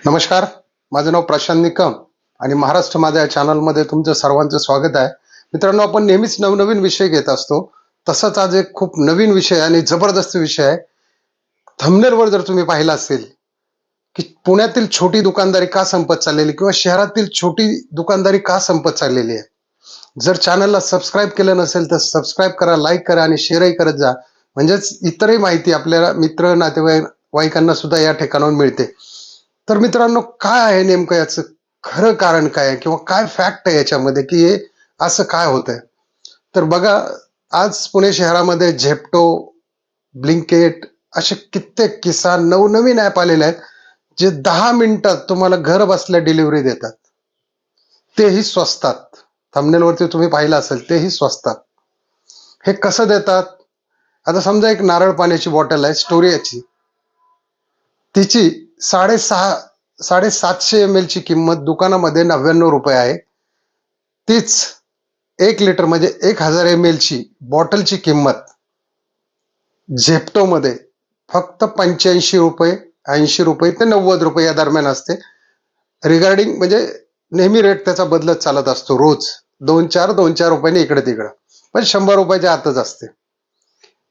नमस्कार. माझं नाव प्रशांत निकम आणि महाराष्ट्र माझा या चॅनलमध्ये तुमचं सर्वांचं स्वागत आहे. मित्रांनो, आपण नेहमीच नवनवीन विषय घेत असतो. तसंच आज एक खूप नवीन विषय आणि जबरदस्त विषय आहे. थंबनेलवर जर तुम्ही पाहिलं असेल की पुण्यातील छोटी दुकानदारी का संपत चाललेली किंवा शहरातील छोटी दुकानदारी का संपत चाललेली आहे. जर चॅनलला सबस्क्राईब केलं नसेल तर सबस्क्राईब करा, लाईक करा आणि शेअरही करत जा. म्हणजेच इतरही माहिती आपल्याला मित्र नातेवाईकांना सुद्धा या ठिकाणाहून मिळते. तर मित्रांनो, काय आहे नेमकं याचं खरं कारण काय आहे किंवा काय फॅक्ट आहे याच्यामध्ये की हे असं काय होतंय. तर बघा, आज पुणे शहरामध्ये झेप्टो, ब्लिंकेट असे कित्येक किसान नवनवीन ऍप आलेले आहेत जे 10 मिनिटात तुम्हाला घर बसल्या डिलिव्हरी देतात, तेही स्वस्तात. थंबनेलवरती तुम्ही पाहिलं असेल, तेही स्वस्तात. हे कसं देतात? आता समजा एक नारळ पाण्याची बॉटल आहे स्टोरियाची, तिची 750 ची किंमत दुकानामध्ये 99 आहे. तीच 1 लिटर म्हणजे 1000 ml ची बॉटलची किंमत झेप्टोमध्ये फक्त 85 रुपये, 80 रुपये ते 90 रुपये या दरम्यान असते. रिगार्डिंग म्हणजे नेहमी रेट त्याचा बदलत चालत असतो, रोज 2-4 रुपयाने इकडे तिकडं, पण 100 रुपयाच्या आतच असते.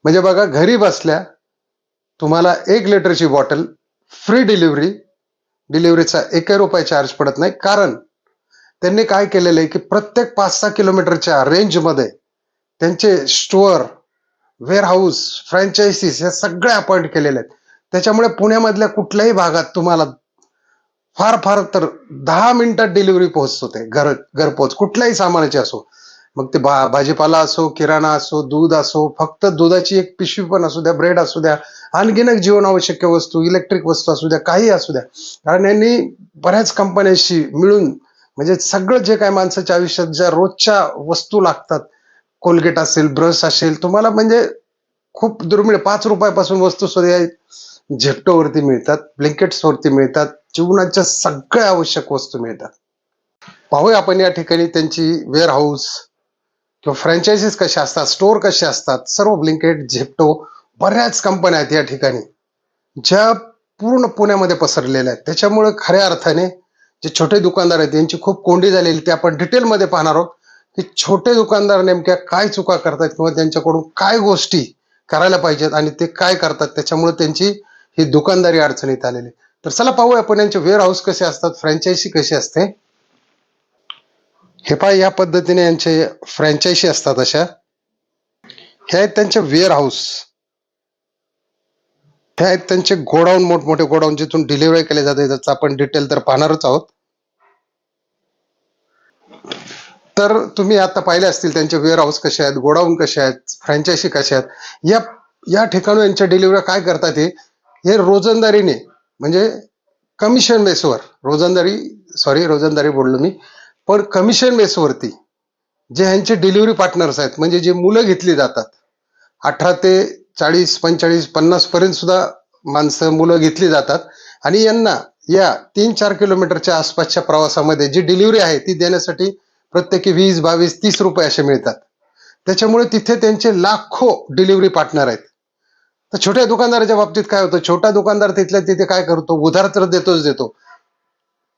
म्हणजे बघा, घरी बसल्या तुम्हाला 1 लिटरची बॉटल फ्री डिलिव्हरी. डिलिव्हरीचा 1 रुपया चार्ज पडत नाही. कारण त्यांनी काय केलेलं आहे की प्रत्येक 5-6 किलोमीटरच्या रेंजमध्ये त्यांचे स्टोअर, वेअरहाऊस, फ्रँचायझीस या सगळ्या अपॉइंट केलेल्या आहेत. त्याच्यामुळे पुण्यामधल्या कुठल्याही भागात तुम्हाला फार फार तर 10 मिनिटात डिलिव्हरी पोहोचते. घरपोच कुठल्याही सामानाची असो, मग ते भाजीपाला असो, किराणा असो, दूध असो, फक्त दुधाची एक पिशवी पण असू द्या, ब्रेड असू द्या, अनगिनत जीवनावश्यक वस्तू, इलेक्ट्रिक वस्तू असू द्या, काही असू द्या. कारण यांनी बऱ्याच कंपन्यांशी मिळून, म्हणजे सगळं जे काय माणसाच्या आयुष्यात ज्या रोजच्या वस्तू लागतात, कोलगेट असेल, ब्रश असेल, तुम्हाला म्हणजे खूप दुर्मिळ 5 रुपयापासून वस्तू सुद्धा झेप्टोवरती मिळतात, ब्लिंकेट्सवरती मिळतात. जीवनाच्या सगळ्या आवश्यक वस्तू मिळतात. पाहूया आपण या ठिकाणी त्यांची वेअरहाऊस किंवा फ्रँचायझीस कशा असतात, स्टोअर कसे असतात. सर्व ब्लिंकेट, झेप्टो, बऱ्याच कंपन्या आहेत या ठिकाणी ज्या पूर्ण पुण्यामध्ये पसरलेल्या आहेत. त्याच्यामुळे खऱ्या अर्थाने जे छोटे दुकानदार आहेत यांची खूप कोंडी झालेली, ते आपण डिटेलमध्ये पाहणार आहोत की छोटे दुकानदार नेमक्या काय चुका करतात किंवा त्यांच्याकडून काय गोष्टी करायला पाहिजेत आणि ते काय करतात, त्याच्यामुळे त्यांची ही दुकानदारी अडचणीत आलेली. तर चला पाहूया आपण यांचे वेअरहाऊस कसे असतात, फ्रँचायझी कशी असते. हे पहा, या पद्धतीने यांचे फ्रँचायझी असतात. अशा हे आहेत त्यांचे वेअरहाऊस. हे आहेत त्यांचे गोडाऊन, मोठमोठे गोडाऊन जिथून डिलिव्हरी केले जाते. त्याचं आपण डिटेल तर पाहणारच आहोत. तर तुम्ही आता पाहिले असतील त्यांचे वेअरहाऊस कसे आहेत, गोडाऊन कसे आहेत, फ्रँचायझी कशा आहेत. या या ठिकाणी यांच्या डिलिव्हरी काय करतात, हे रोजंदारीने, म्हणजे कमिशन बेसवर, रोजंदारी बोललो मी, पण कमिशन बेसवरती जे ह्यांचे डिलिव्हरी पार्टनर्स आहेत, म्हणजे जे मुलं घेतली जातात, 18 ते 40, 45, 50 पर्यंत सुद्धा माणसं, मुलं घेतली जातात आणि यांना या 3-4 किलोमीटरच्या आसपासच्या प्रवासामध्ये जी डिलिव्हरी आहे ती देण्यासाठी प्रत्येकी 20, 22, 30 रुपये असे मिळतात. त्याच्यामुळे तिथे त्यांचे लाखो डिलिव्हरी पार्टनर आहेत. तर छोट्या दुकानदाराच्या बाबतीत काय होतं, छोटा दुकानदार तिथल्या तिथे काय करतो, उधार तर देतो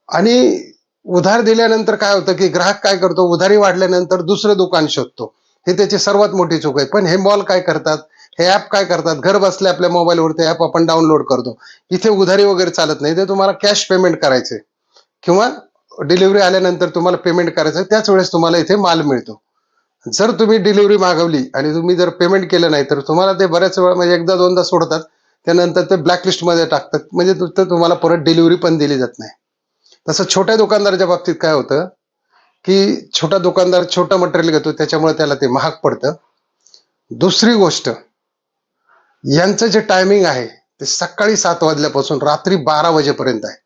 आणि उधार दिल्यानंतर काय होतं की ग्राहक काय करतो, उधारी वाढल्यानंतर दुसरं दुकान शोधतो. हे त्याची सर्वात मोठी चूक आहे. पण हे मॉल काय करतात, हे ऍप काय करतात, घर बसल्या आपल्या मोबाईलवरती ऍप आपण डाउनलोड करतो. इथे उधारी वगैरे चालत नाही, ते तुम्हाला कॅश पेमेंट करायचे किंवा डिलिव्हरी आल्यानंतर तुम्हाला पेमेंट करायचं, त्याच वेळेस तुम्हाला इथे माल मिळतो. जर तुम्ही डिलिव्हरी मागवली आणि तुम्ही जर पेमेंट केलं नाही तर तुम्हाला ते बऱ्याच वेळा, म्हणजे एकदा दोनदा सोडतात, त्यानंतर ते ब्लॅकलिस्टमध्ये टाकतात. म्हणजे तुम्हाला परत डिलिव्हरी पण दिली जात नाही. तसं छोट्या दुकानदाराच्या बाबतीत काय होतं की छोटा दुकानदार छोटं मटेरियल घेतो, त्याच्यामुळे त्याला ते महाग पडतं. दुसरी गोष्ट, यांचं जे टायमिंग आहे ते सकाळी 7 वाजल्यापासून रात्री 12 वाजेपर्यंत आहे.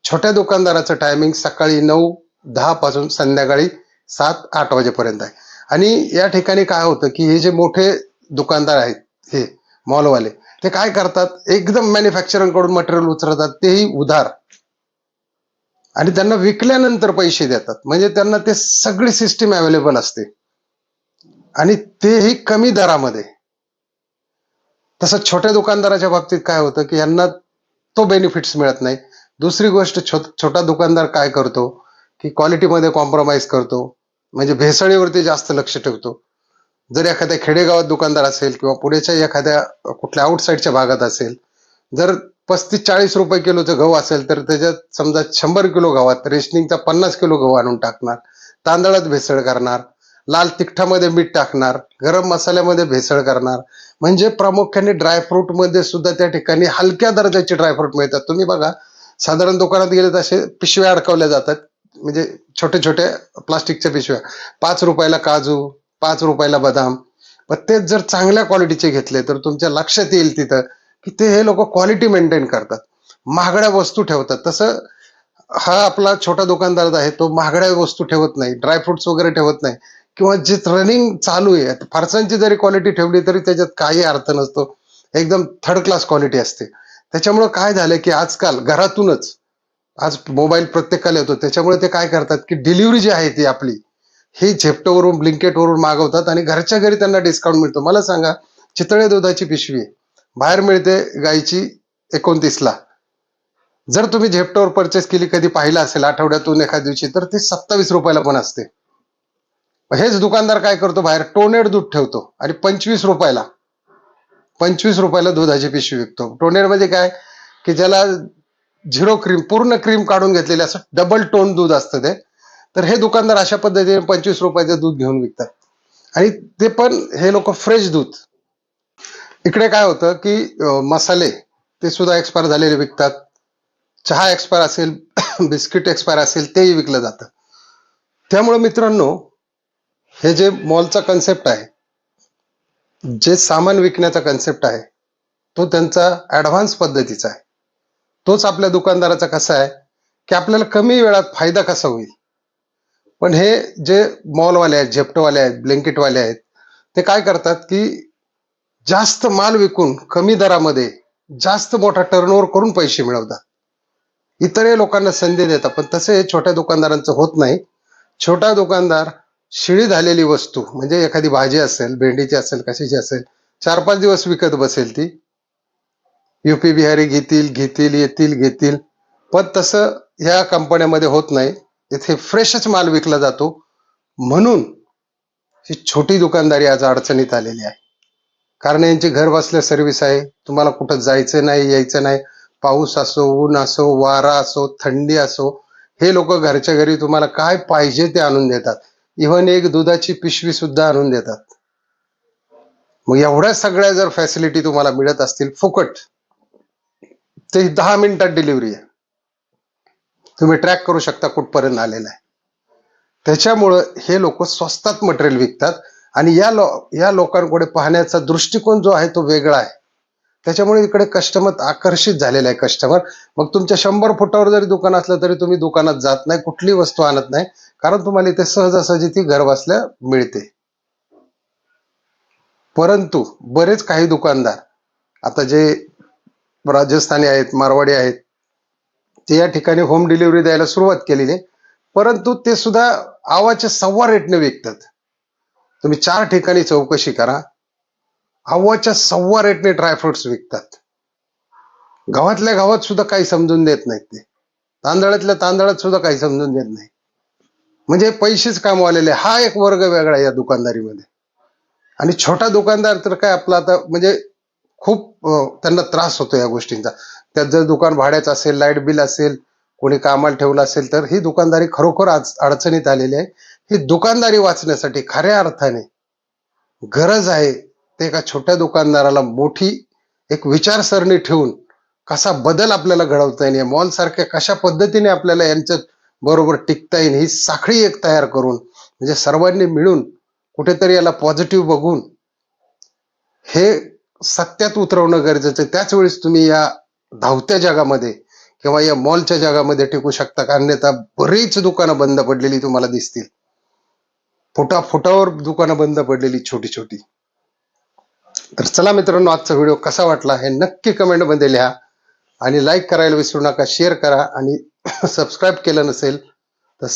छोट्या दुकानदाराचं टायमिंग सकाळी 9-10 पासून संध्याकाळी 7-8 वाजेपर्यंत आहे. आणि या ठिकाणी काय होतं की हे जे मोठे दुकानदार आहेत, हे मॉलवाले, ते काय करतात, एकदम मॅन्युफॅक्चररकडून मटेरियल उचलतात, तेही उधार, आणि त्यांना विकल्यानंतर पैसे देतात. म्हणजे त्यांना ते सगळी सिस्टीम अवेलेबल असते आणि तेही कमी दरामध्ये. तसं छोट्या दुकानदाराच्या बाबतीत काय होतं की यांना तो बेनिफिट्स मिळत नाही. दुसरी गोष्ट छोटा दुकानदार काय करतो की क्वालिटीमध्ये कॉम्प्रोमाइज करतो, म्हणजे भेसळीवरती जास्त लक्ष ठेवतो. जर एखाद्या खेडेगावात दुकानदार असेल किंवा पुण्याच्या एखाद्या कुठल्या आउटसाईडच्या भागात असेल, जर 35-40 रुपये किलोचं गहू असेल तर त्याच्यात समजा 100 किलो गव्हात रेशनिंगचा 50 किलो गहू आणून टाकणार, तांदळात भेसळ करणार, लाल तिखटामध्ये मीठ टाकणार, गरम मसाल्यामध्ये भेसळ करणार. म्हणजे प्रामुख्याने ड्रायफ्रूट मध्ये सुद्धा त्या ठिकाणी हलक्या दर्जाचे ड्रायफ्रूट मिळतात. तुम्ही बघा, साधारण दुकानात गेले तर असे पिशव्या अडकवल्या जातात, म्हणजे छोटे छोटे प्लास्टिकच्या पिशव्या. 5 रुपयाला काजू, 5 रुपयाला बदाम. पण तेच जर चांगल्या क्वालिटीचे घेतले तर तुमच्या लक्षात येईल तिथं की ते हे लोक क्वालिटी मेंटेन करतात, महागड्या वस्तू ठेवतात. तसं हा आपला छोटा दुकानदार आहे तो महागड्या वस्तू ठेवत नाही, ड्रायफ्रुट्स वगैरे ठेवत नाही, किंवा जे रनिंग चालू आहे फरसांची जरी क्वालिटी ठेवली तरी त्याच्यात काही अर्थ नसतो, एकदम थर्ड क्लास क्वालिटी असते. त्याच्यामुळं काय झालं की आजकाल घरातूनच, आज मोबाईल प्रत्येकाला येतो, त्याच्यामुळे ते काय करतात की डिलिव्हरी जी आहे ती आपली ही झेप्टोवरून ब्लिंकेटवरून मागवतात आणि घरच्या घरी त्यांना डिस्काउंट मिळतो. मला सांगा, चितळे दुधाची पिशवी बाहेर मिळते गायची 29ला, जर तुम्ही झेप्टोवर परचेस केली, कधी पाहिलं असेल आठवड्यातून एखाद्या दिवशी, तर ते 27 रुपयाला पण असते. हेच दुकानदार काय करतो, बाहेर टोनेड दूध ठेवतो आणि 25 रुपयाला दुधाची पिशवी विकतो. टोनेड म्हणजे काय की ज्याला 0 क्रीम, पूर्ण क्रीम काढून घेतलेले असं डबल टोन दूध असतं ते. तर हे दुकानदार अशा पद्धतीने 25 रुपयाचं दूध घेऊन विकतात, आणि ते पण हे लोक फ्रेश दूध. इकडे काय होतं की मसाले ते सुद्धा एक्सपायर झालेले विकतात, चहा एक्सपायर असेल, बिस्किट एक्सपायर असेल तेही विकलं जातं. त्यामुळे मित्रांनो, हे जे मॉलचा कन्सेप्ट आहे, जे सामान विकण्याचा कन्सेप्ट आहे, तो त्यांचा ऍडव्हान्स पद्धतीचा आहे. तोच आपल्या दुकानदाराचा कसा आहे की आपल्याला कमी वेळात फायदा कसा होईल. पण हे जे मॉलवाले आहेत, झेप्टोवाले आहेत, ब्लँकेटवाले आहेत, ते काय करतात की जास्त माल विकून कमी दरामध्ये जास्त मोठा टर्नओव्हर करून पैसे मिळवतात, इतरही लोकांना संधी देतात. पण तसे हे छोट्या दुकानदारांचं होत नाही. छोटा दुकानदार शिळी झालेली वस्तू, म्हणजे एखादी भाजी असेल, भेंडीची असेल, कशाची असेल, 4-5 दिवस विकत बसेल ती. युपी बिहारी घेतील येतील, पण तसं ह्या कंपन्यामध्ये होत नाही. इथे फ्रेशच माल विकला जातो. म्हणून ही छोटी दुकानदारी आज अडचणीत आलेली आहे, कारण यांची घर बसल्या सर्व्हिस आहे. तुम्हाला कुठं जायचं नाही, यायचं नाही. पाऊस असो, ऊन असो, वारा असो, थंडी असो, हे लोक घरच्या घरी तुम्हाला काय पाहिजे ते आणून देतात. इव्हन एक दुधाची पिशवी सुद्धा आणून देतात. मग एवढ्या सगळ्या जर फॅसिलिटी तुम्हाला मिळत असतील फुकट, ते 10 मिनिटात डिलिव्हरी आहे, तुम्ही ट्रॅक करू शकता कुठपर्यंत आलेला आहे. त्याच्यामुळं हे लोक स्वस्तात मटेरियल विकतात, आणि या लोकांकडे पाहण्याचा दृष्टिकोन जो आहे तो वेगळा आहे. त्याच्यामुळे इकडे कस्टमर आकर्षित झालेला आहे. कस्टमर, मग तुमच्या 100 फुटावर जरी दुकान असलं तरी तुम्ही दुकानात जात नाही, कुठली वस्तू आणत नाही, कारण तुम्हाला इथे सहजासहजी ती घर बसल्या मिळते. परंतु बरेच काही दुकानदार आता जे राजस्थानी आहेत, मारवाडी आहेत, ते या ठिकाणी होम डिलिव्हरी द्यायला सुरुवात केलेली आहे. परंतु ते सुद्धा आवाच्या 1.25 रेटने विकतात. तुम्ही 4 ठिकाणी चौकशी करा, आवाच्या 1.25 रेटने ड्रायफ्रुट्स विकतात. गावातल्या गावात सुद्धा काही समजून देत नाहीत ते, तांदळातल्या तांदळात सुद्धा काही समजून देत नाही. म्हणजे पैसेच कामवालेले. हा एक वर्ग वेगळा आहे या दुकानदारीमध्ये. आणि छोटा दुकानदार तर काय आपला आता म्हणजे खूप त्यांना त्रास होतो या गोष्टींचा. त्यात जर दुकान भाड्याचं असेल, लाईट बिल असेल, कोणी कामाला ठेवलं असेल, तर ही दुकानदारी खरोखर आज अडचणीत आलेली आहे. ही दुकानदारी वाचण्यासाठी खऱ्या अर्थाने गरज आहे ते एका छोट्या दुकानदाराला मोठी एक विचारसरणी ठेवून कसा बदल आपल्याला घडवता येईल, मॉल सारख्या कशा पद्धतीने आपल्याला यांच्यात बरोबर टिकता येईल, ही साखळी एक तयार करून, म्हणजे सर्वांनी मिळून कुठेतरी याला पॉझिटिव्ह बघून हे सत्यात उतरवणं गरजेचं आहे. त्याच वेळेस तुम्ही या धावत्या जगामध्ये किंवा या मॉलच्या जगामध्ये टिकू शकता. अन्यथा बरीच दुकानं बंद पडलेली तुम्हाला दिसतील, फुटाफुटावर दुकानं बंद पडलेली छोटी छोटी. तर चला मित्रांनो, आजचा व्हिडिओ कसा वाटला हे नक्की कमेंट मध्ये लिहा, आणि लाईक करायला विसरू नका, शेअर करा, आणि सबस्क्राईब केलं नसेल तर